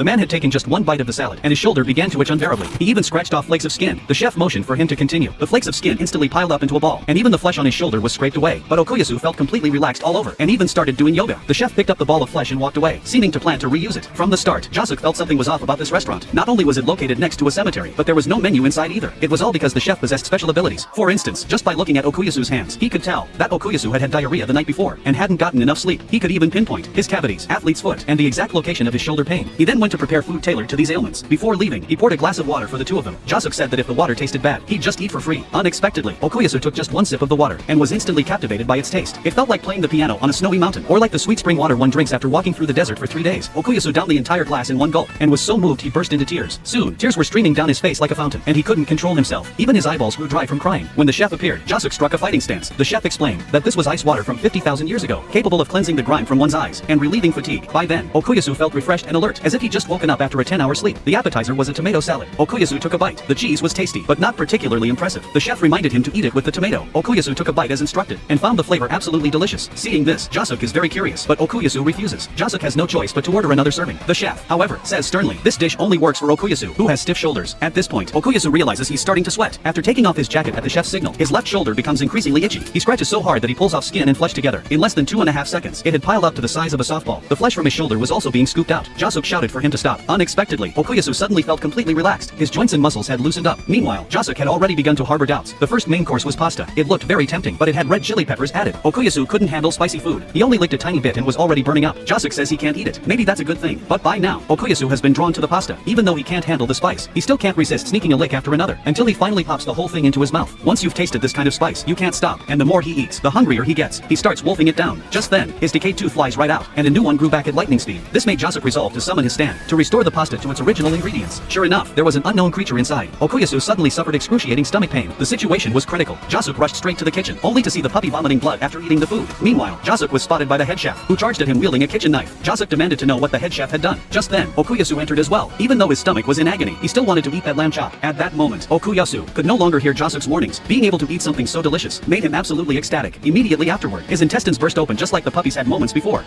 The man had taken just one bite of the salad, and his shoulder began to itch unbearably. He even scratched off flakes of skin. The chef motioned for him to continue. The flakes of skin instantly piled up into a ball, and even the flesh on his shoulder was scraped away. But Okuyasu felt completely relaxed all over, and even started doing yoga. The chef picked up the ball of flesh and walked away, seeming to plan to reuse it. From the start, Jacek felt something was off about this restaurant. Not only was it located next to a cemetery, but there was no menu inside either. It was all because the chef possessed special abilities. For instance, just by looking at Okuyasu's hands, he could tell that Okuyasu had diarrhea the night before, and hadn't gotten enough sleep. He could even pinpoint his cavities, athlete's foot, and the exact location of his shoulder pain. He then went to prepare food tailored to these ailments. Before leaving, he poured a glass of water for the two of them. Jacek said that if the water tasted bad, he'd just eat for free. Unexpectedly, Okuyasu took just one sip of the water, and was instantly captivated by its taste. It felt like playing the piano on a snowy mountain, or like the sweet spring water one drinks after walking through the desert for 3 days. Okuyasu downed the entire glass in one gulp, and was so moved he burst into tears. Soon, tears were streaming down his face like a fountain, and he couldn't control himself. Even his eyeballs grew dry from crying. When the chef appeared, Jacek struck a fighting stance. The chef explained that this was ice water from 50,000 years ago, capable of cleansing the grime from one's eyes, and relieving fatigue. By then, Okuyasu felt refreshed and alert, as if he'd just woken up after a 10-hour sleep. The appetizer was a tomato salad. Okuyasu took a bite. The cheese was tasty, but not particularly impressive. The chef reminded him to eat it with the tomato. Okuyasu took a bite as instructed, and found the flavor absolutely delicious. Seeing this, Jacek is very curious, but Okuyasu refuses. Jacek has no choice but to order another serving. The chef, however, says sternly, this dish only works for Okuyasu, who has stiff shoulders. At this point, Okuyasu realizes he's starting to sweat. After taking off his jacket at the chef's signal, his left shoulder becomes increasingly itchy. He scratches so hard that he pulls off skin and flesh together. In less than 2.5 seconds, it had piled up to the size of a softball. The flesh from his shoulder was also being scooped out. Jacek shouted for him to stop. Unexpectedly, Okuyasu suddenly felt completely relaxed. His joints and muscles had loosened up. Meanwhile, Jacek had already begun to harbor doubts. The first main course was pasta. It looked very tempting, but it had red chili peppers added. Okuyasu couldn't handle spicy food. He only licked a tiny bit and was already burning up. Jacek says he can't eat it. Maybe that's a good thing. But by now, Okuyasu has been drawn to the pasta. Even though he can't handle the spice, he still can't resist sneaking a lick after another, until he finally pops the whole thing into his mouth. Once you've tasted this kind of spice, you can't stop, and the more he eats, the hungrier he gets. He starts wolfing it down. Just then, his decayed tooth flies right out, and a new one grew back at lightning speed. This made Jacek resolve to summon his stand, to restore the pasta to its original ingredients. Sure enough, there was an unknown creature inside. Okuyasu suddenly suffered excruciating stomach pain. The situation was critical. Jacek rushed straight to the kitchen, only to see the puppy vomiting blood after eating the food. Meanwhile, Jacek was spotted by the head chef, who charged at him wielding a kitchen knife. Jacek demanded to know what the head chef had done. Just then, Okuyasu entered as well. Even though his stomach was in agony, he still wanted to eat that lamb chop. At that moment, Okuyasu could no longer hear Jacek's warnings. Being able to eat something so delicious made him absolutely ecstatic. Immediately afterward, his intestines burst open just like the puppies had moments before.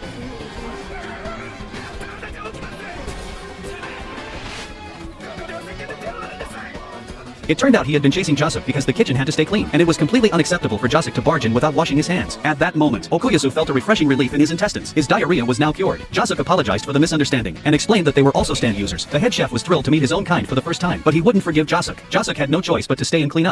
It turned out he had been chasing Jacek because the kitchen had to stay clean, and it was completely unacceptable for Jacek to barge in without washing his hands. At that moment, Okuyasu felt a refreshing relief in his intestines. His diarrhea was now cured. Jacek apologized for the misunderstanding, and explained that they were also stand users. The head chef was thrilled to meet his own kind for the first time, but he wouldn't forgive Jacek. Jacek had no choice but to stay and clean up.